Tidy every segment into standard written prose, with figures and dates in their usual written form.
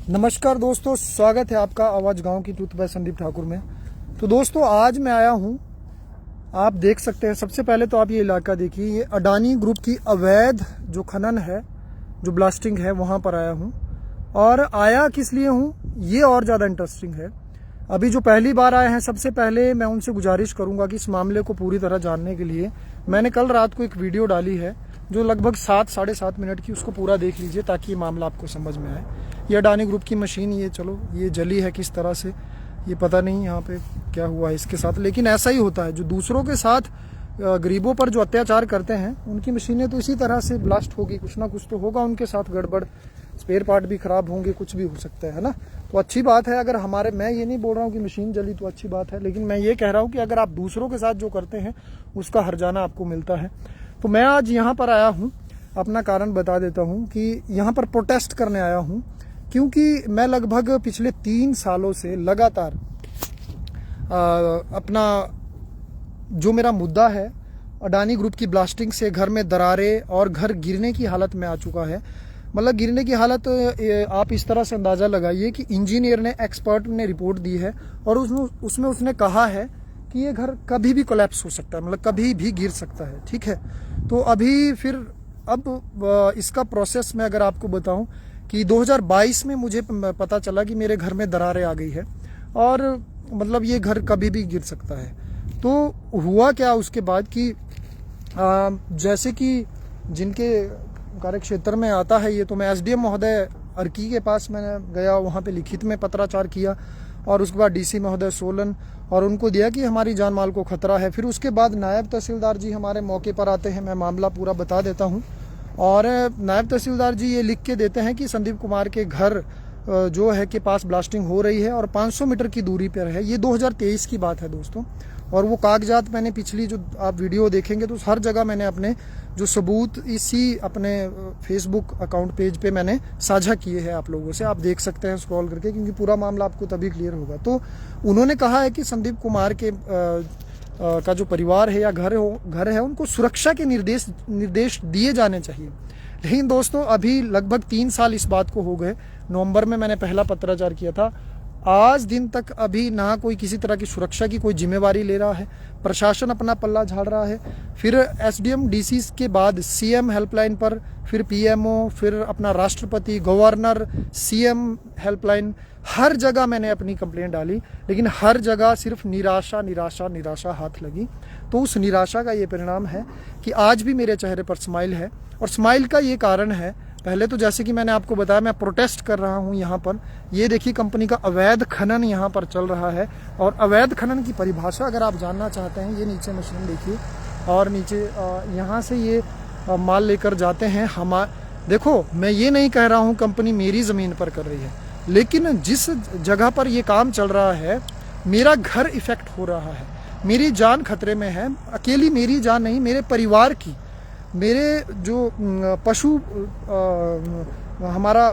नमस्कार दोस्तों, स्वागत है आपका आवाज गांव की ट्रूथ बाय संदीप ठाकुर में। तो दोस्तों आज मैं आया हूं, आप देख सकते हैं। सबसे पहले तो आप ये इलाका देखिए, ये अडानी ग्रुप की अवैध जो खनन है, जो ब्लास्टिंग है, वहां पर आया हूं। और आया किस लिए हूं ये और ज़्यादा इंटरेस्टिंग है। अभी जो पहली बार आए हैं, सबसे पहले मैं उनसे गुजारिश करूंगा कि इस मामले को पूरी तरह जानने के लिए मैंने कल रात को एक वीडियो डाली है जो लगभग 7-7.5 मिनट की, उसको पूरा देख लीजिए ताकि ये मामला आपको समझ में आए। ये अडानी ग्रुप की मशीन, ये चलो ये जली है किस तरह से, ये पता नहीं यहाँ पे क्या हुआ है इसके साथ, लेकिन ऐसा ही होता है। जो दूसरों के साथ गरीबों पर जो अत्याचार करते हैं, उनकी मशीनें तो इसी तरह से ब्लास्ट होगी, कुछ ना कुछ तो होगा उनके साथ गड़बड़, स्पेयर पार्ट भी खराब होंगे, कुछ भी हो सकता है ना। तो अच्छी बात है अगर हमारे, मैं ये नहीं बोल रहा हूँ कि मशीन जली तो अच्छी बात है, लेकिन मैं ये कह रहा हूँ कि अगर आप दूसरों के साथ जो करते हैं उसका हर्जाना आपको मिलता है। तो मैं आज यहाँ पर आया हूँ, अपना कारण बता देता हूँ कि यहाँ पर प्रोटेस्ट करने आया हूँ, क्योंकि मैं लगभग पिछले 3 सालों से लगातार अपना जो मेरा मुद्दा है, अडानी ग्रुप की ब्लास्टिंग से घर में दरारें और घर गिरने की हालत में आ चुका है। मतलब गिरने की हालत आप इस तरह से अंदाज़ा लगाइए कि इंजीनियर ने, एक्सपर्ट ने रिपोर्ट दी है और उसमें उसने कहा है कि ये घर कभी भी कोलैप्स हो सकता है, मतलब कभी भी गिर सकता है। ठीक है, तो अभी फिर अब इसका प्रोसेस मैं अगर आपको बताऊं कि 2022 में मुझे पता चला कि मेरे घर में दरारें आ गई है और मतलब ये घर कभी भी गिर सकता है। तो हुआ क्या उसके बाद कि जैसे कि जिनके कार्य क्षेत्र में आता है ये, तो मैं एसडीएम महोदय अर्की के पास मैंने गया, वहाँ पे लिखित में पत्राचार किया और उसके बाद डीसी महोदय सोलन, और उनको दिया कि हमारी जान माल को खतरा है। फिर उसके बाद नायब तहसीलदार जी हमारे मौके पर आते हैं, मैं मामला पूरा बता देता हूँ। और नायब तहसीलदार जी ये लिख के देते हैं कि संदीप कुमार के घर जो है के पास ब्लास्टिंग हो रही है और 500 मीटर की दूरी पर है। ये 2023 की बात है दोस्तों। और वो कागजात मैंने पिछली जो आप वीडियो देखेंगे तो हर जगह मैंने अपने जो सबूत इसी अपने फेसबुक अकाउंट पेज पे मैंने साझा किए हैं आप लोगों से, आप देख सकते हैं स्क्रॉल करके, क्योंकि पूरा मामला आपको तभी क्लियर होगा। तो उन्होंने कहा है कि संदीप कुमार के का जो परिवार है या घर है उनको सुरक्षा के निर्देश दिए जाने चाहिए। लेकिन दोस्तों अभी लगभग 3 साल इस बात को हो गए। नवंबर में मैंने पहला पत्राचार किया था, आज दिन तक अभी ना कोई किसी तरह की सुरक्षा की कोई जिम्मेवारी ले रहा है। प्रशासन अपना पल्ला झाड़ रहा है। फिर एसडीएम डीसी के बाद सीएम हेल्पलाइन पर, फिर पीएमओ, फिर अपना राष्ट्रपति, गवर्नर, सीएम हेल्पलाइन, हर जगह मैंने अपनी कंप्लेंट डाली, लेकिन हर जगह सिर्फ निराशा निराशा निराशा हाथ लगी। तो उस निराशा का ये परिणाम है कि आज भी मेरे चेहरे पर स्माइल है। और स्माइल का ये कारण है, पहले तो जैसे कि मैंने आपको बताया, मैं प्रोटेस्ट कर रहा हूं यहाँ पर। ये देखिए कंपनी का अवैध खनन यहाँ पर चल रहा है। और अवैध खनन की परिभाषा अगर आप जानना चाहते हैं, ये नीचे मशीन देखिए, और नीचे यहाँ से ये माल लेकर जाते हैं। देखो मैं ये नहीं कह रहा हूँ कंपनी मेरी ज़मीन पर कर रही है, लेकिन जिस जगह पर ये काम चल रहा है मेरा घर इफेक्ट हो रहा है, मेरी जान खतरे में है। अकेली मेरी जान नहीं, मेरे परिवार की, मेरे जो पशु हमारा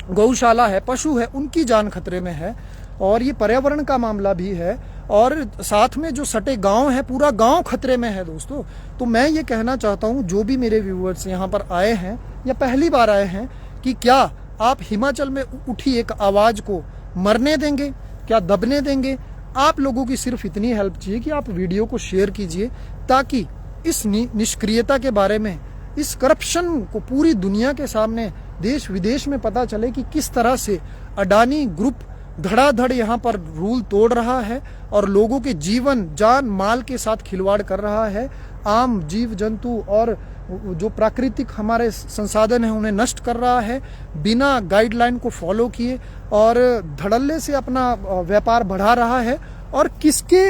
गौशाला है, पशु है, उनकी जान खतरे में है। और ये पर्यावरण का मामला भी है, और साथ में जो सटे गांव है, पूरा गांव खतरे में है दोस्तों। तो मैं ये कहना चाहता हूँ जो भी मेरे व्यूअर्स यहाँ पर आए हैं या पहली बार आए हैं, कि क्या आप हिमाचल में उठी एक आवाज़ को मरने देंगे, क्या दबने देंगे? आप लोगों की सिर्फ इतनी हेल्प चाहिए कि आप वीडियो को शेयर कीजिए, ताकि इस निष्क्रियता के बारे में, इस करप्शन को पूरी दुनिया के सामने, देश विदेश में पता चले कि किस तरह से अडानी ग्रुप धड़ाधड़ यहाँ पर रूल तोड़ रहा है और लोगों के जीवन, जान, माल के साथ खिलवाड़ कर रहा है। आम जीव जंतु और जो प्राकृतिक हमारे संसाधन हैं उन्हें नष्ट कर रहा है, बिना गाइडलाइन को फॉलो किए, और धड़ल्ले से अपना व्यापार बढ़ा रहा है। और किसके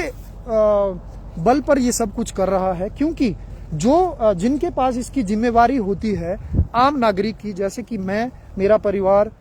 बल पर ये सब कुछ कर रहा है? क्योंकि जो जिनके पास इसकी जिम्मेवारी होती है, आम नागरिक की, जैसे कि मैं, मेरा परिवार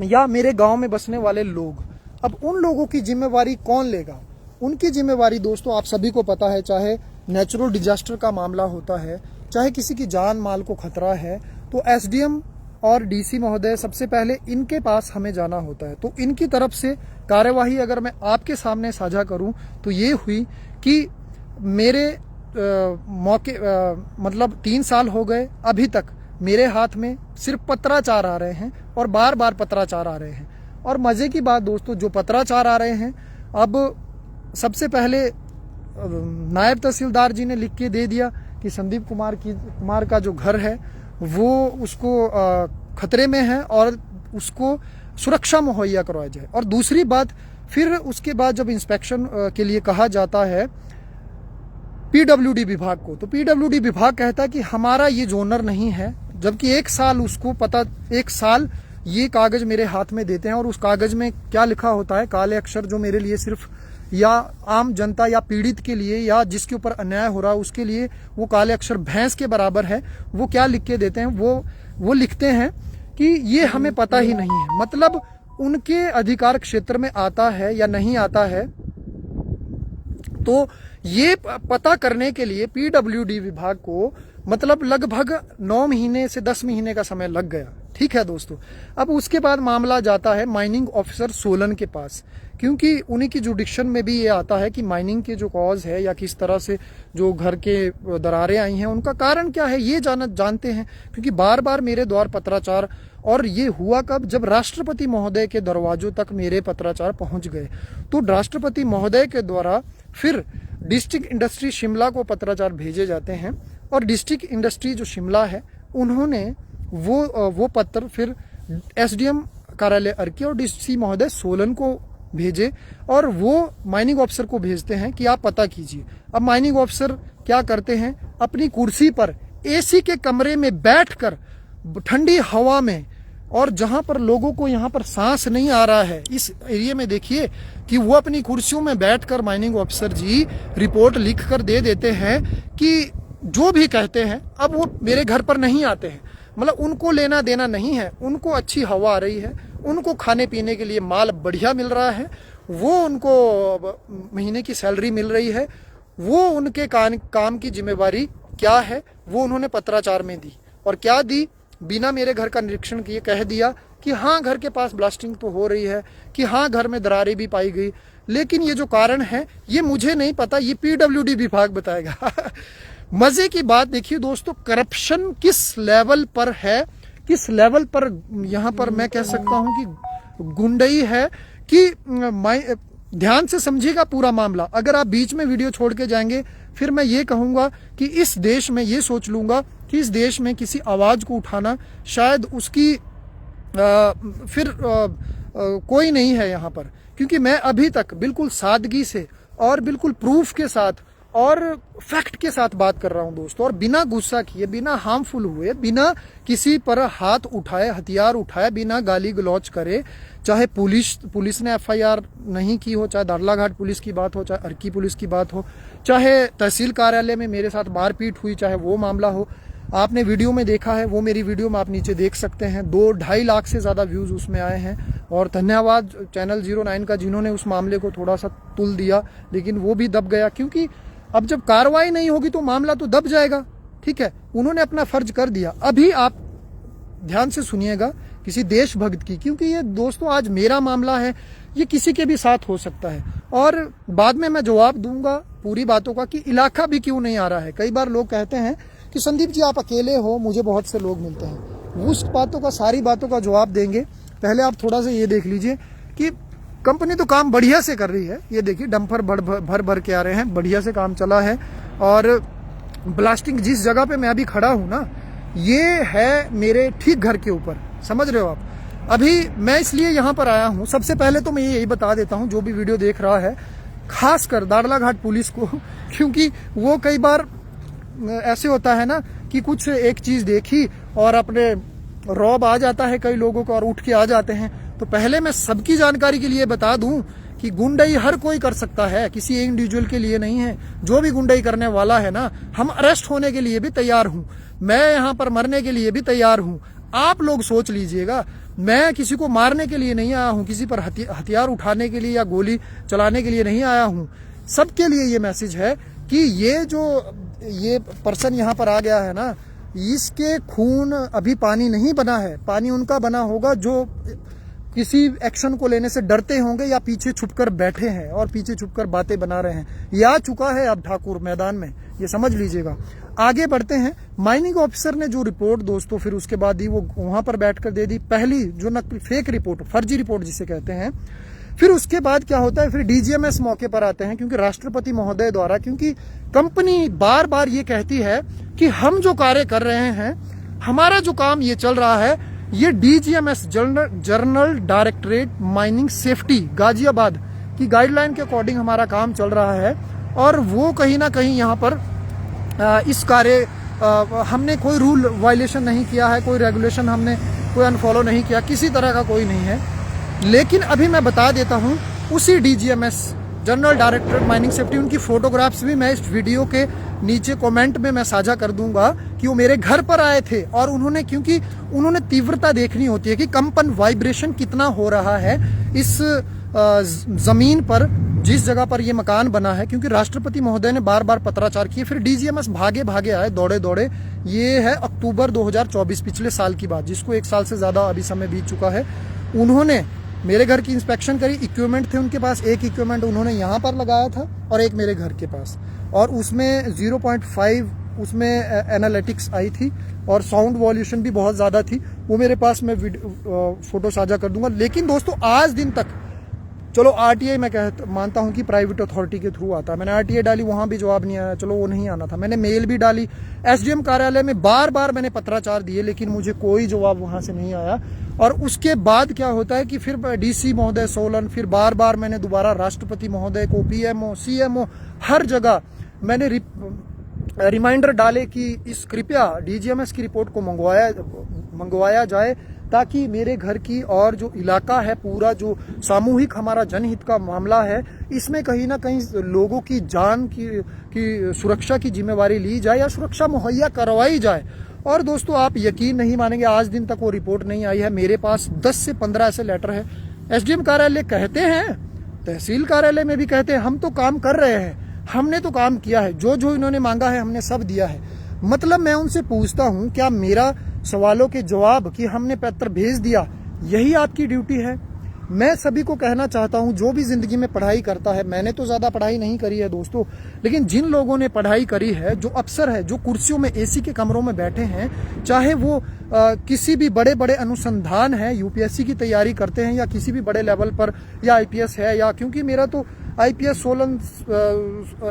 या मेरे गांव में बसने वाले लोग, अब उन लोगों की जिम्मेवारी कौन लेगा? उनकी जिम्मेवारी दोस्तों आप सभी को पता है, चाहे नेचुरल डिजास्टर का मामला होता है, चाहे किसी की जान माल को खतरा है, तो एसडीएम और डीसी महोदय सबसे पहले इनके पास हमें जाना होता है। तो इनकी तरफ से कार्यवाही अगर मैं आपके सामने साझा करूं तो ये हुई कि मेरे मतलब 3 साल हो गए, अभी तक मेरे हाथ में सिर्फ पत्राचार आ रहे हैं और बार बार पत्राचार आ रहे हैं। और मजे की बात दोस्तों, जो पत्राचार आ रहे हैं, अब सबसे पहले नायब तहसीलदार जी ने लिख के दे दिया कि संदीप कुमार का जो घर है वो उसको खतरे में है और उसको सुरक्षा मुहैया करवाई जाए। और दूसरी बात, फिर उसके बाद जब इंस्पेक्शन के लिए कहा जाता है पीडब्ल्यूडी विभाग को, तो पीडब्ल्यूडी विभाग कहता है कि हमारा ये जोनर नहीं है, जबकि 1 साल उसको पता, 1 साल ये कागज मेरे हाथ में देते हैं और उस कागज में क्या लिखा होता है, काले अक्षर, जो मेरे लिए सिर्फ या आम जनता या पीड़ित के लिए या जिसके ऊपर अन्याय हो रहा है उसके लिए वो काले अक्षर भैंस के बराबर है। वो क्या लिख के देते हैं, वो लिखते हैं कि ये हमें पता ही नहीं है। मतलब उनके अधिकार क्षेत्र में आता है या नहीं आता है, तो ये पता करने के लिए पीडब्ल्यूडी विभाग को मतलब लगभग 9 महीने से 10 महीने का समय लग गया। ठीक है दोस्तों। अब उसके बाद मामला जाता है माइनिंग ऑफिसर सोलन के पास, क्योंकि उन्हीं की जुडिक्शन में भी ये आता है कि माइनिंग के जो कॉज है या किस तरह से जो घर के दरारें आई हैं उनका कारण क्या है ये जानते हैं। क्योंकि बार बार मेरे द्वार पत्राचार, और ये हुआ कब, जब राष्ट्रपति महोदय के दरवाजों तक मेरे पत्राचार पहुंच गए, तो राष्ट्रपति महोदय के द्वारा फिर डिस्ट्रिक्ट इंडस्ट्री शिमला को पत्राचार भेजे जाते हैं और डिस्ट्रिक्ट इंडस्ट्री जो शिमला है उन्होंने वो पत्र फिर एसडीएम कार्यालय अर्की और डीसी महोदय सोलन को भेजे और वो माइनिंग ऑफिसर को भेजते हैं कि आप पता कीजिए। अब माइनिंग ऑफिसर क्या करते हैं, अपनी कुर्सी पर एसी के कमरे में बैठकर ठंडी हवा में, और जहां पर लोगों को यहां पर सांस नहीं आ रहा है इस एरिया में, देखिए कि वो अपनी कुर्सियों में बैठकर माइनिंग ऑफिसर जी रिपोर्ट लिख कर दे देते हैं कि जो भी कहते हैं। अब वो मेरे घर पर नहीं आते हैं, मतलब उनको लेना देना नहीं है, उनको अच्छी हवा आ रही है, उनको खाने पीने के लिए माल बढ़िया मिल रहा है, वो उनको महीने की सैलरी मिल रही है, वो उनके काम की जिम्मेवारी क्या है वो उन्होंने पत्राचार में दी। और क्या दी, बिना मेरे घर का निरीक्षण किए कह दिया कि हाँ घर के पास ब्लास्टिंग तो हो रही है, कि हाँ घर में दरारें भी पाई गई, लेकिन ये जो कारण है ये मुझे नहीं पता, ये पीडब्ल्यूडी विभाग बताएगा। मजे की बात देखिए दोस्तों, करप्शन किस लेवल पर है, किस लेवल पर यहाँ पर मैं कह सकता हूँ कि गुंडई है कि ध्यान से समझिएगा पूरा मामला। अगर आप बीच में वीडियो छोड़ के जाएंगे फिर मैं ये कहूंगा कि इस देश में, ये सोच लूंगा कि इस देश में किसी आवाज को उठाना शायद उसकी फिर कोई नहीं है यहाँ पर। क्योंकि मैं अभी तक बिल्कुल सादगी से और बिल्कुल प्रूफ के साथ और फैक्ट के साथ बात कर रहा हूं दोस्तों, और बिना गुस्सा किए, बिना हार्मफुल हुए, बिना किसी पर हाथ उठाए, हथियार उठाए, बिना गाली गलौज करे। चाहे पुलिस ने एफआईआर नहीं की हो, चाहे दाड़लाघाट पुलिस की बात हो, चाहे अर्की पुलिस की बात हो, चाहे तहसील कार्यालय में मेरे साथ मारपीट हुई, चाहे वो मामला हो। आपने वीडियो में देखा है, वो मेरी वीडियो में आप नीचे देख सकते हैं, 2-2.5 लाख से ज्यादा व्यूज उसमें आए हैं। और धन्यवाद चैनल 09 का जिन्होंने उस मामले को थोड़ा सा तुल दिया, लेकिन वो भी दब गया। क्योंकि अब जब कार्रवाई नहीं होगी तो मामला तो दब जाएगा। ठीक है, उन्होंने अपना फर्ज कर दिया। अभी आप ध्यान से सुनिएगा किसी देशभक्त की, क्योंकि ये दोस्तों आज मेरा मामला है, ये किसी के भी साथ हो सकता है। और बाद में मैं जवाब दूंगा पूरी बातों का कि इलाका भी क्यों नहीं आ रहा है। कई बार लोग कहते हैं कि संदीप जी आप अकेले हो, मुझे बहुत से लोग मिलते हैं। उस बातों का, सारी बातों का जवाब देंगे। पहले आप थोड़ा सा ये देख लीजिए कि कंपनी तो काम बढ़िया से कर रही है। ये देखिए डंपर भर के आ रहे हैं, बढ़िया से काम चला है। और ब्लास्टिंग जिस जगह पे मैं अभी खड़ा हूं ना, ये है मेरे ठीक घर के ऊपर, समझ रहे हो आप। अभी मैं इसलिए यहाँ पर आया हूँ, सबसे पहले तो मैं यही बता देता हूँ जो भी वीडियो देख रहा है, खासकर दाड़लाघाट पुलिस को, क्योंकि वो कई बार ऐसे होता है ना कि कुछ एक चीज देखी और अपने रौब आ जाता है कई लोगों को और उठ के आ जाते हैं। तो पहले मैं सबकी जानकारी के लिए बता दूं कि गुंडई हर कोई कर सकता है, किसी एक इंडिविजुअल के लिए नहीं है। जो भी गुंडई करने वाला है ना, हम अरेस्ट होने के लिए भी तैयार हूं, मैं यहाँ पर मरने के लिए भी तैयार हूं। आप लोग सोच लीजिएगा, मैं किसी को मारने के लिए नहीं आया हूं, किसी पर हथियार उठाने के लिए या गोली चलाने के लिए नहीं आया हूं। सबके लिए ये मैसेज है कि ये पर्सन यहाँ पर आ गया है ना, इसके खून अभी पानी नहीं बना है। पानी उनका बना होगा जो किसी एक्शन को लेने से डरते होंगे या पीछे छुपकर बैठे हैं और पीछे छुपकर बातें बना रहे हैं। ये आ चुका है अब ठाकुर मैदान में, ये समझ लीजिएगा। आगे बढ़ते हैं। माइनिंग ऑफिसर ने जो रिपोर्ट दोस्तों फिर उसके बाद दी, वो वहां पर बैठकर दे दी, पहली जो नकली फेक रिपोर्ट, फर्जी रिपोर्ट जिसे कहते हैं। फिर उसके बाद क्या होता है, फिर डीजीएमएस मौके पर आते हैं, क्योंकि राष्ट्रपति महोदय द्वारा, क्योंकि कंपनी बार बार ये कहती है कि हम जो कार्य कर रहे हैं, हमारा जो काम ये चल रहा है, ये DGMS general directorate mining safety Ghaziabad की गाइडलाइन के अकॉर्डिंग हमारा काम चल रहा है। और वो कहीं ना कहीं यहाँ पर इस कार्य हमने कोई रूल वायलेशन नहीं किया है, कोई रेगुलेशन हमने कोई अनफॉलो नहीं किया, किसी तरह का कोई नहीं है। लेकिन अभी मैं बता देता हूं, उसी DGMS general director mining safety, उनकी फोटोग्राफ्स भी मैं इस वीडियो के नीचे कमेंट में मैं साझा कर दूंगा कि वो मेरे घर पर आए थे और उन्होंने, क्योंकि उन्होंने तीव्रता देखनी होती है कि कंपन वाइब्रेशन कितना हो रहा है इस जमीन पर जिस जगह पर ये मकान बना है, क्योंकि राष्ट्रपति महोदय ने बार बार पत्राचार किए। फिर डीजीएमएस भागे भागे आए, दौड़े दौड़े। ये है अक्टूबर 2024, पिछले साल की बात, जिसको 1 साल से ज्यादा अभी समय बीत चुका है। उन्होंने मेरे घर की इंस्पेक्शन करी, इक्विपमेंट थे उनके पास, एक इक्विपमेंट उन्होंने यहाँ पर लगाया था और एक मेरे घर के पास, और उसमें 0.5 उसमें एनालिटिक्स आई थी और साउंड वॉल्यूशन भी बहुत ज़्यादा थी। वो मेरे पास मैं फोटो साझा कर दूंगा। लेकिन दोस्तों आज दिन तक, चलो आरटीआई मैं मानता हूं कि प्राइवेट अथॉरिटी के थ्रू आता है, मैंने आरटीआई डाली, वहां भी जवाब नहीं आया, चलो वो नहीं आना था। मैंने मेल भी डाली, एसडीएम कार्यालय में बार बार मैंने पत्राचार दिए, लेकिन मुझे कोई जवाब वहां से नहीं आया। और उसके बाद क्या होता है कि फिर डीसी महोदय सोलन, फिर बार बार मैंने दोबारा राष्ट्रपति महोदय को, पीएमओ, सीएमओ, हर जगह मैंने रिमाइंडर डाले कि इस कृपया डीजीएमएस की रिपोर्ट को मंगवाया जाए, ताकि मेरे घर की और जो इलाका है पूरा, जो सामूहिक हमारा जनहित का मामला है, इसमें कहीं ना कहीं लोगों की जान की सुरक्षा की जिम्मेवारी ली जाए या सुरक्षा मुहैया करवाई जाए। और दोस्तों आप यकीन नहीं मानेंगे, आज दिन तक वो रिपोर्ट नहीं आई है। मेरे पास 10 से 15 ऐसे लेटर है। एसडीएम कार्यालय कहते हैं, तहसील कार्यालय में भी कहते हैं, हम तो काम कर रहे हैं, हमने तो काम किया है, जो जो इन्होंने मांगा है हमने सब दिया है। मतलब मैं उनसे पूछता हूं, क्या मेरा सवालों के जवाब कि हमने पत्र भेज दिया, यही आपकी ड्यूटी है? मैं सभी को कहना चाहता हूं, जो भी जिंदगी में पढ़ाई करता है, मैंने तो ज्यादा पढ़ाई नहीं करी है दोस्तों, लेकिन जिन लोगों ने पढ़ाई करी है, जो अफसर है, जो कुर्सियों में एसी के कमरों में बैठे हैं, चाहे वो किसी भी बड़े बड़े अनुसंधान है, यूपीएससी की तैयारी करते हैं, या किसी भी बड़े लेवल पर, या आईपीएस है, या क्योंकि मेरा तो आईपीएस सोलन,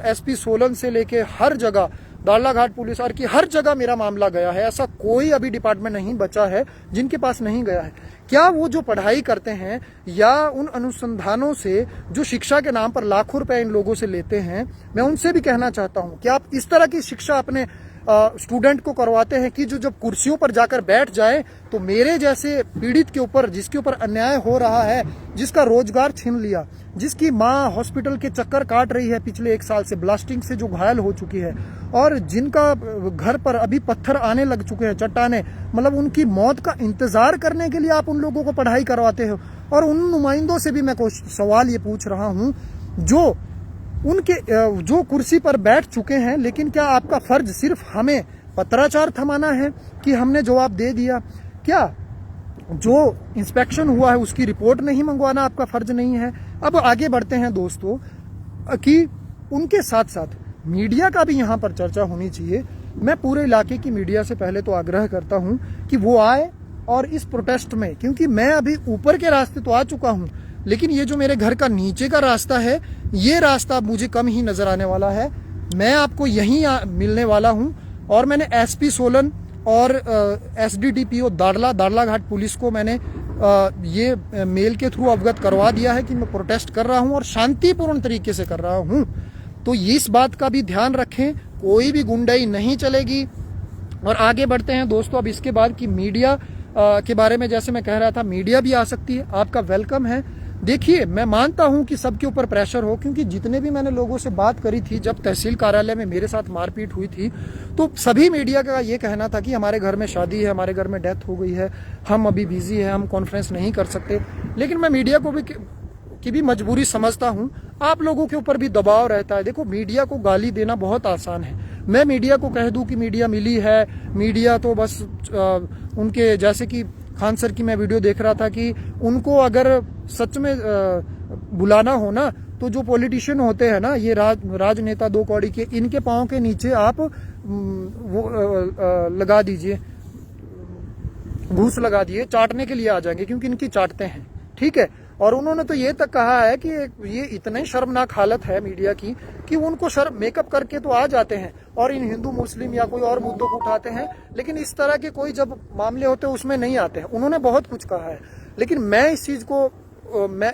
एसपी सोलन से लेके हर जगह, दाड़लाघाट पुलिस और की हर जगह मेरा मामला गया है। ऐसा कोई अभी डिपार्टमेंट नहीं बचा है जिनके पास नहीं गया है। क्या वो जो पढ़ाई करते हैं या उन अनुसंधानों से जो शिक्षा के नाम पर लाखों रुपए इन लोगों से लेते हैं, मैं उनसे भी कहना चाहता हूं कि आप इस तरह की शिक्षा अपने स्टूडेंट को करवाते हैं कि जो जब कुर्सियों पर जाकर बैठ जाए तो मेरे जैसे पीड़ित के ऊपर, जिसके ऊपर अन्याय हो रहा है, जिसका रोजगार छीन लिया, जिसकी माँ हॉस्पिटल के चक्कर काट रही है पिछले 1 साल से, ब्लास्टिंग से जो घायल हो चुकी है, और जिनका घर पर अभी पत्थर आने लग चुके हैं, चट्टाने, मतलब उनकी मौत का इंतजार करने के लिए आप उन लोगों को पढ़ाई करवाते हो। और उन नुमाइंदों से भी मैं कुछ सवाल ये पूछ रहा हूँ जो कुर्सी पर बैठ चुके हैं, लेकिन क्या आपका फर्ज सिर्फ हमें पत्राचार थमाना है कि हमने जवाब दे दिया? क्या जो इंस्पेक्शन हुआ है उसकी रिपोर्ट नहीं मंगवाना आपका फर्ज नहीं है? अब आगे बढ़ते हैं दोस्तों, कि उनके साथ साथ मीडिया का भी यहाँ पर चर्चा होनी चाहिए। मैं पूरे इलाके की मीडिया से पहले तो आग्रह करता हूँ कि वो आए और इस प्रोटेस्ट में, क्योंकि मैं अभी ऊपर के रास्ते तो आ चुका हूँ, लेकिन ये जो मेरे घर का नीचे का रास्ता है, ये रास्ता मुझे कम ही नजर आने वाला है। मैं आपको यहीं मिलने वाला हूँ, और मैंने एसपी सोलन और एसडीडीपीओ दाड़लाघाट पुलिस को मैंने ये मेल के थ्रू अवगत करवा दिया है कि मैं प्रोटेस्ट कर रहा हूँ और शांतिपूर्ण तरीके से कर रहा हूँ। तो इस बात का भी ध्यान रखें, कोई भी गुंडाई नहीं चलेगी। और आगे बढ़ते हैं दोस्तों, अब इसके बाद की मीडिया के बारे में, जैसे मैं कह रहा था, मीडिया भी आ सकती है, आपका वेलकम है। देखिए, मैं मानता हूं कि सबके ऊपर प्रेशर हो, क्योंकि जितने भी मैंने लोगों से बात करी थी, जब तहसील कार्यालय में मेरे साथ मारपीट हुई थी, तो सभी मीडिया का ये कहना था कि हमारे घर में शादी है, हमारे घर में डेथ हो गई है, हम अभी बिजी है, हम कॉन्फ्रेंस नहीं कर सकते। लेकिन मैं मीडिया को भी की भी मजबूरी समझता हूं, आप लोगों के ऊपर भी दबाव रहता है। देखो, मीडिया को गाली देना बहुत आसान है। मैं मीडिया को कह दूं कि मीडिया मिली है, मीडिया तो बस उनके, जैसे कि खान सर की मैं वीडियो देख रहा था कि उनको अगर सच में बुलाना हो ना, तो जो पॉलिटिशियन होते हैं ना, ये राजनेता दो कौड़ी के, इनके पांव के नीचे आप वो लगा दीजिए, घूस लगा दिए, चाटने के लिए आ जाएंगे, क्योंकि इनकी चाटते हैं, ठीक है। और उन्होंने तो ये तक कहा है कि ये इतनी शर्मनाक हालत है मीडिया की कि उनको शर्म मेकअप करके तो आ जाते हैं और इन हिंदू मुस्लिम या कोई और मुद्दों को उठाते हैं, लेकिन इस तरह के कोई जब मामले होते हैं उसमें नहीं आते हैं। उन्होंने बहुत कुछ कहा है, लेकिन मैं इस चीज को मैं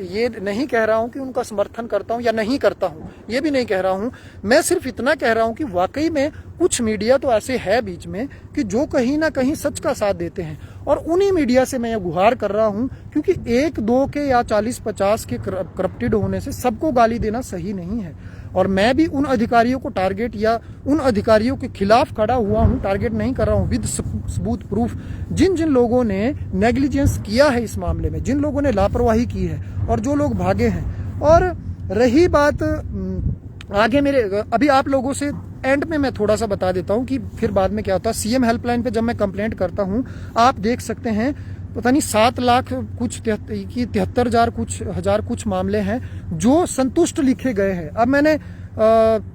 ये नहीं कह रहा हूं कि उनका समर्थन करता हूं या नहीं करता हूं, ये भी नहीं कह रहा हूं। मैं सिर्फ इतना कह रहा हूं कि वाकई में कुछ मीडिया तो ऐसे है बीच में कि जो कहीं ना कहीं सच का साथ देते हैं, और उन्हीं मीडिया से मैं ये गुहार कर रहा हूं, क्योंकि एक दो के या 40-50 के करप्टेड होने से सबको गाली देना सही नहीं है। और मैं भी उन अधिकारियों को टारगेट या उन अधिकारियों के खिलाफ खड़ा हुआ हूं, टारगेट नहीं कर रहा हूं, विद सबूत प्रूफ, जिन जिन लोगों ने नेग्लिजेंस किया है इस मामले में, जिन लोगों ने लापरवाही की है और जो लोग भागे हैं। और रही बात आगे मेरे, अभी आप लोगों से एंड में मैं थोड़ा सा बता देता हूं कि फिर बाद में क्या होता है। सीएम हेल्पलाइन पे जब मैं कंप्लेंट करता हूं, आप देख सकते हैं पता नहीं 7 लाख कुछ 73,000 कुछ हजार कुछ मामले हैं जो संतुष्ट लिखे गए हैं। अब मैंने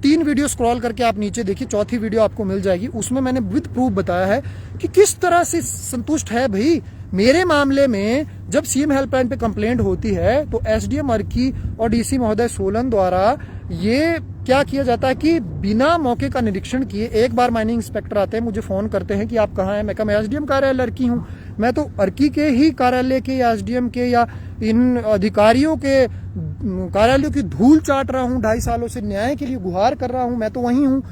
3 वीडियो स्क्रॉल करके आप नीचे देखिए, चौथी वीडियो आपको मिल जाएगी, उसमें मैंने विद प्रूफ बताया है कि किस तरह से संतुष्ट है भाई। मेरे मामले में जब सीएम हेल्पलाइन पे कंप्लेंट होती है तो एसडीएम अर्की और डीसी महोदय सोलन द्वारा ये क्या किया जाता है कि बिना मौके का निरीक्षण किए, एक बार माइनिंग इंस्पेक्टर आते हैं, मुझे फोन करते हैं कि आप कहाँ हैं। मैं कहा मैं एसडीएम कार्यालय अर्की हूँ। मैं तो अर्की के ही कार्यालय के या एसडीएम के या इन अधिकारियों के कार्यालयों की धूल चाट रहा हूँ, 2.5 सालों से न्याय के लिए गुहार कर रहा हूँ, मैं तो वहीं हूँ।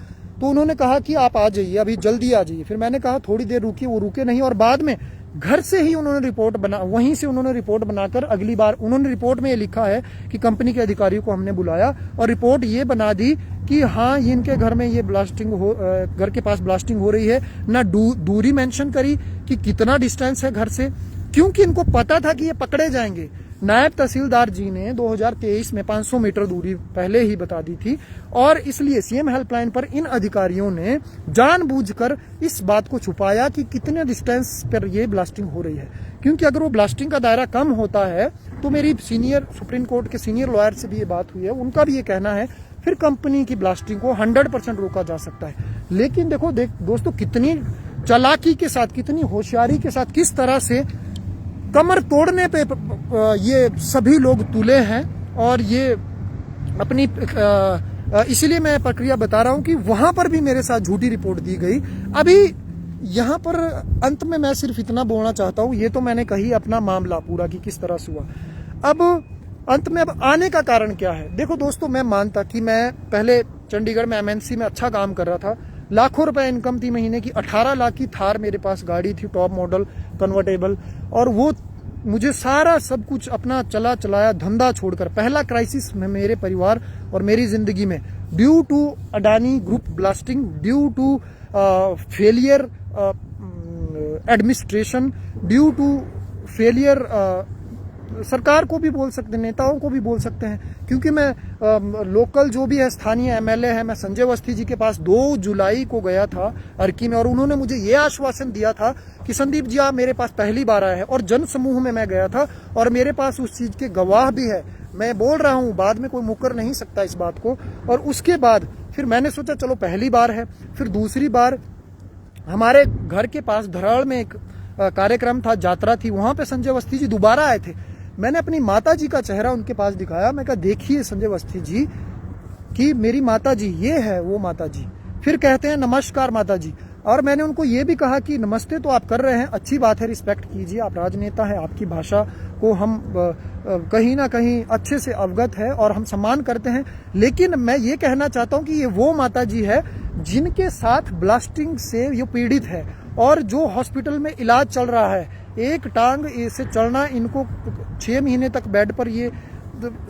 तो उन्होंने कहा कि आप आ जाइए, अभी जल्दी आ जाइए। फिर मैंने कहा थोड़ी देर रुकिए, वो रुके नहीं, और बाद में घर से ही उन्होंने रिपोर्ट वहीं से उन्होंने रिपोर्ट बनाकर अगली बार उन्होंने रिपोर्ट में ये लिखा है कि कंपनी के अधिकारियों को हमने बुलाया और रिपोर्ट ये बना दी कि हाँ इनके घर में ये ब्लास्टिंग घर के पास ब्लास्टिंग हो रही है। ना दूरी मेंशन करी कि कितना डिस्टेंस है घर से, क्योंकि इनको पता था कि ये पकड़े जाएंगे। नायब तहसीलदार जी ने 2023 में 500 मीटर दूरी पहले ही बता दी थी, और इसलिए सीएम हेल्पलाइन पर इन अधिकारियों ने जानबूझकर इस बात को छुपाया कि कितने डिस्टेंस पर ये ब्लास्टिंग हो रही है। क्योंकि अगर वो ब्लास्टिंग का दायरा कम होता है तो मेरी सुप्रीम कोर्ट के सीनियर लॉयर से भी ये बात हुई है, उनका भी ये कहना है फिर कंपनी की ब्लास्टिंग को 100% रोका जा सकता है। लेकिन देखो दोस्तों, कितनी चालाकी के साथ, कितनी होशियारी के साथ, किस तरह से कमर तोड़ने पे ये सभी लोग तुले हैं। और ये अपनी इसीलिए मैं प्रक्रिया बता रहा हूं कि वहां पर भी मेरे साथ झूठी रिपोर्ट दी गई। अभी यहां पर अंत में मैं सिर्फ इतना बोलना चाहता हूं, ये तो मैंने कही अपना मामला पूरा कि किस तरह से हुआ। अब अंत में अब आने का कारण क्या है। देखो दोस्तों, मैं मानता कि मैं पहले चंडीगढ़ में एमएनसी में अच्छा काम कर रहा था, लाखों रुपए इनकम थी महीने की, 18 लाख की थार मेरे पास गाड़ी थी, टॉप मॉडल कन्वर्टेबल, और वो मुझे सारा सब कुछ अपना चलाया धंधा छोड़कर, पहला क्राइसिस में मेरे परिवार और मेरी जिंदगी में due to Adani group blasting, due to failure administration, due to failure सरकार को भी बोल सकते हैं, नेताओं को भी बोल सकते हैं, क्योंकि मैं लोकल जो भी है स्थानीय एमएलए है, मैं संजय अवस्थी जी के पास 2 जुलाई को गया था अर्की में, और उन्होंने मुझे ये आश्वासन दिया था कि संदीप जी आप मेरे पास पहली बार आए हैं, और जन समूह में मैं गया था और मेरे पास उस चीज के गवाह भी है। मैं बोल रहा हूँ, बाद में कोई मुकर नहीं सकता इस बात को। और उसके बाद फिर मैंने सोचा चलो पहली बार है, फिर दूसरी बार हमारे घर के पास धराड़ में एक कार्यक्रम था, यात्रा थी, वहां पे संजय अवस्थी जी दोबारा आए थे। मैंने अपनी माता जी का चेहरा उनके पास दिखाया, मैं कहा देखिए संजय अवस्थी जी कि मेरी माता जी ये है वो माता जी। फिर कहते हैं नमस्कार माता जी, और मैंने उनको ये भी कहा कि नमस्ते तो आप कर रहे हैं, अच्छी बात है, रिस्पेक्ट कीजिए, आप राजनेता है, आपकी भाषा को हम कहीं ना कहीं अच्छे से अवगत है और हम सम्मान करते हैं। लेकिन मैं ये कहना चाहता हूँ कि ये वो माता जी है जिनके साथ ब्लास्टिंग से ये पीड़ित है और जो हॉस्पिटल में इलाज चल रहा है, एक टांग से चलना, इनको 6 महीने तक बेड पर ये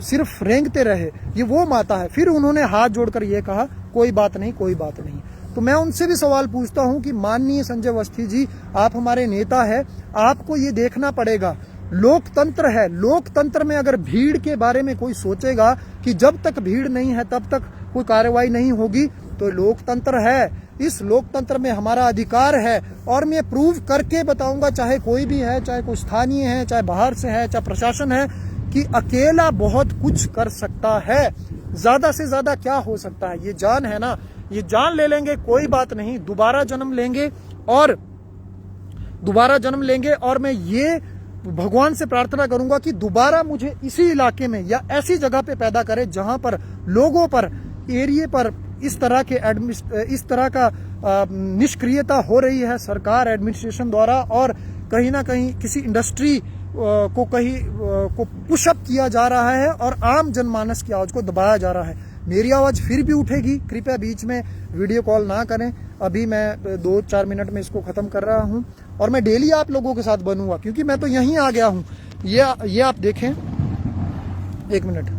सिर्फ रेंगते रहे, ये वो माता है। फिर उन्होंने हाथ जोड़कर ये कहा कोई बात नहीं, कोई बात नहीं। तो मैं उनसे भी सवाल पूछता हूं कि माननीय संजय अवस्थी जी, आप हमारे नेता है, आपको ये देखना पड़ेगा, लोकतंत्र है, लोकतंत्र में अगर भीड़ के बारे में कोई सोचेगा कि जब तक भीड़ नहीं है तब तक कोई कार्रवाई नहीं होगी, तो लोकतंत्र है, इस लोकतंत्र में हमारा अधिकार है, और मैं प्रूव करके बताऊंगा, चाहे कोई भी है, चाहे कोई स्थानीय है, चाहे बाहर से है, चाहे प्रशासन है, कि अकेला बहुत कुछ कर सकता है, ज्यादा से ज्यादा क्या हो सकता है। ये जान है ना, ये जान ले लेंगे कोई बात नहीं, दोबारा जन्म लेंगे और मैं ये भगवान से प्रार्थना करूंगा कि दोबारा मुझे इसी इलाके में या ऐसी जगह पे पैदा करे जहां पर लोगों पर, एरिए पर इस तरह का निष्क्रियता हो रही है सरकार एडमिनिस्ट्रेशन द्वारा, और कहीं ना कहीं किसी इंडस्ट्री को पुशअप किया जा रहा है और आम जनमानस की आवाज को दबाया जा रहा है। मेरी आवाज फिर भी उठेगी, कृपया बीच में वीडियो कॉल ना करें। अभी मैं 2-4 मिनट में इसको खत्म कर रहा हूं और मैं डेली आप लोगों के साथ बनूंगा, क्योंकि मैं तो यहीं आ गया हूं। ये आप देखें, 1 मिनट,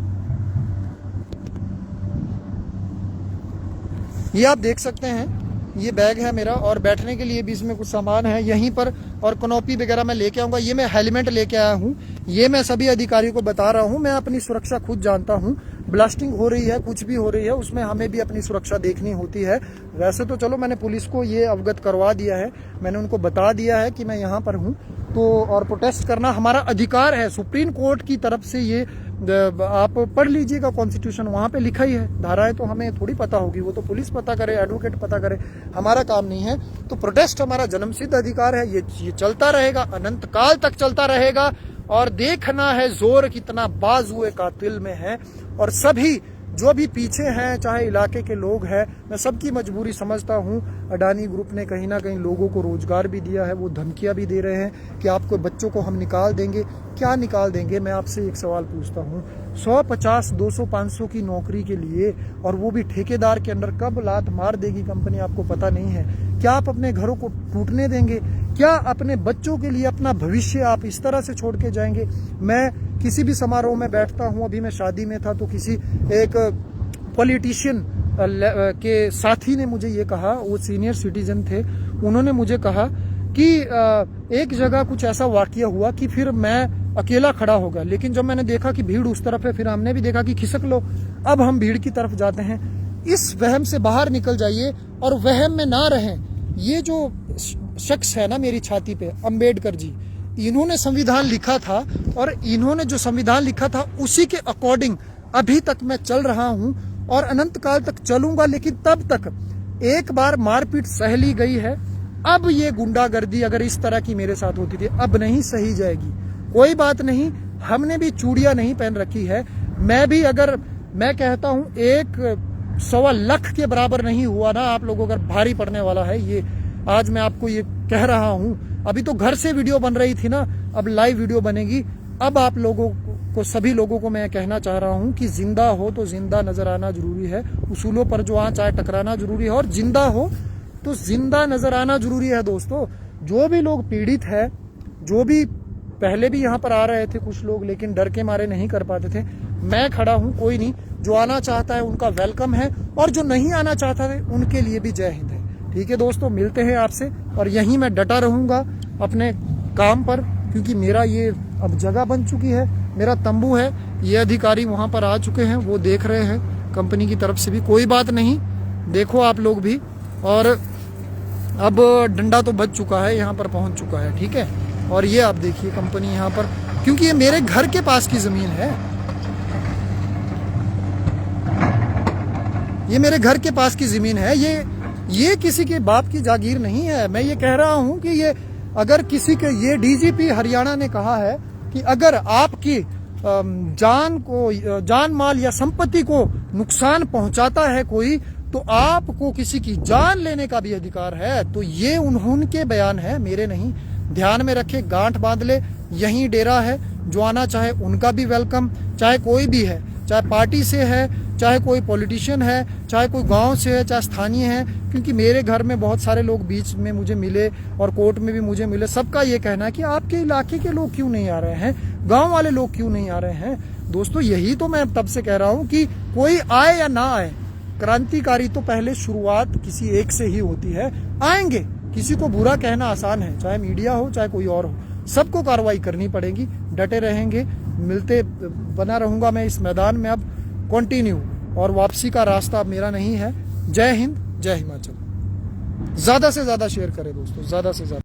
ये आप देख सकते हैं, ये बैग है मेरा और बैठने के लिए भी इसमें कुछ सामान है यहीं पर, और कनोपी वगैरह मैं लेके आऊंगा। ये मैं हेलमेट लेके आया हूँ, ये मैं सभी अधिकारियों को बता रहा हूँ। मैं अपनी सुरक्षा खुद जानता हूँ, ब्लास्टिंग हो रही है, कुछ भी हो रही है, उसमें हमें भी अपनी सुरक्षा देखनी होती है। वैसे तो चलो मैंने पुलिस को ये अवगत करवा दिया है, मैंने उनको बता दिया है कि मैं यहाँ पर हूँ, तो और प्रोटेस्ट करना हमारा अधिकार है। सुप्रीम कोर्ट की तरफ से ये आप पढ़ लीजिएगा, कॉन्स्टिट्यूशन वहां पे लिखा ही है। धाराएं तो हमें थोड़ी पता होगी, वो तो पुलिस पता करे, एडवोकेट पता करे, हमारा काम नहीं है। तो प्रोटेस्ट हमारा जन्मसिद्ध अधिकार है, ये चलता रहेगा, अनंत काल तक चलता रहेगा। और देखना है जोर कितना बाजुए कातिल में है। और सभी जो भी पीछे हैं, चाहे इलाके के लोग हैं, मैं सबकी मजबूरी समझता हूं। अडानी ग्रुप ने कहीं ना कहीं लोगों को रोजगार भी दिया है, वो धमकियां भी दे रहे हैं कि आपको बच्चों को हम निकाल देंगे। क्या निकाल देंगे? मैं आपसे एक सवाल पूछता हूं, 100, 50, 200, 500 की नौकरी के लिए, और वो भी ठेकेदार के अंडर, कब लात मार देगी कंपनी आपको पता नहीं है। क्या आप अपने घरों को टूटने देंगे? क्या अपने बच्चों के लिए अपना भविष्य आप इस तरह से छोड़ के जाएंगे? मैं किसी भी समारोह में बैठता हूं, अभी मैं शादी में था, तो किसी एक पॉलिटिशियन के साथी ने मुझे ये कहा, वो सीनियर सिटीजन थे, उन्होंने मुझे कहा कि एक जगह कुछ ऐसा वाकया हुआ कि फिर मैं अकेला खड़ा हो गया, लेकिन जब मैंने देखा कि भीड़ उस तरफ है, फिर हमने भी देखा कि खिसक लो, अब हम भीड़ की तरफ जाते हैं। इस वहम से बाहर निकल जाइए और वहम में ना रहें। ये जो शख्स है ना मेरी छाती पे, अंबेडकर जी, इन्होंने संविधान लिखा था, और इन्होंने जो संविधान लिखा था उसी के अकॉर्डिंग अभी तक मैं चल रहा हूं और अनंत काल तक चलूंगा। लेकिन तब तक एक बार मारपीट सह ली गई है, अब ये गुंडागर्दी अगर इस तरह की मेरे साथ होती थी, अब नहीं सही जाएगी। कोई बात नहीं, हमने भी चूड़ियां नहीं पहन रखी है। मैं भी, अगर मैं कहता हूं 1.25 लाख के बराबर नहीं हुआ ना, आप लोगों को अगर भारी पड़ने वाला है ये, आज मैं आपको ये कह रहा हूं। अभी तो घर से वीडियो बन रही थी ना, अब लाइव वीडियो बनेगी। अब आप लोगों को, सभी लोगों को मैं कहना चाह रहा हूं कि जिंदा हो तो जिंदा नजर आना जरूरी है, उसूलों पर जो आंच आए टकराना जरूरी है, और जिंदा हो तो जिंदा नजर आना जरूरी है। दोस्तों, जो भी लोग पीड़ित है, जो भी पहले भी यहाँ पर आ रहे थे कुछ लोग, लेकिन डर के मारे नहीं कर पाते थे, मैं खड़ा हूँ, कोई नहीं। जो आना चाहता है उनका वेलकम है, और जो नहीं आना चाहता है उनके लिए भी जय हिंद है। ठीक है दोस्तों, मिलते हैं आपसे, और यहीं मैं डटा रहूंगा अपने काम पर, क्योंकि मेरा ये अब जगह बन चुकी है, मेरा तंबू है। ये अधिकारी वहां पर आ चुके हैं, वो देख रहे हैं कंपनी की तरफ से भी। कोई बात नहीं, देखो आप लोग भी, और अब डंडा तो बज चुका है, यहाँ पर पहुंच चुका है। ठीक है, और ये आप देखिए कंपनी यहाँ पर, क्योंकि ये मेरे घर के पास की जमीन है, ये मेरे घर के पास की जमीन है, ये किसी के बाप की जागीर नहीं है। मैं ये कह रहा हूं कि ये अगर किसी के, ये डीजीपी हरियाणा ने कहा है कि अगर आपकी जान माल या संपत्ति को नुकसान पहुंचाता है कोई, तो आपको किसी की जान लेने का भी अधिकार है। तो ये उनके बयान है, मेरे नहीं। ध्यान में रखे, गांठ बांध ले, यही डेरा है। जो आना चाहे उनका भी वेलकम, चाहे कोई भी है, चाहे पार्टी से है, चाहे कोई पॉलिटिशियन है, चाहे कोई गांव से है, चाहे स्थानीय है। क्योंकि मेरे घर में बहुत सारे लोग बीच में मुझे मिले और कोर्ट में भी मुझे मिले, सबका ये कहना है कि आपके इलाके के लोग क्यों नहीं आ रहे हैं, गांव वाले लोग क्यों नहीं आ रहे हैं। दोस्तों, यही तो मैं तब से कह रहा हूं कि कोई आए या ना आए, क्रांतिकारी तो पहले शुरुआत किसी एक से ही होती है। आएंगे, किसी को बुरा कहना आसान है, चाहे मीडिया हो चाहे कोई और हो, सबको कार्रवाई करनी पड़ेगी। डटे रहेंगे, मिलते बना रहूंगा मैं इस मैदान में अब कंटिन्यू, और वापसी का रास्ता अब मेरा नहीं है। जय हिंद, जय हिमाचल। ज्यादा से ज्यादा शेयर करें दोस्तों, ज्यादा से ज्यादा।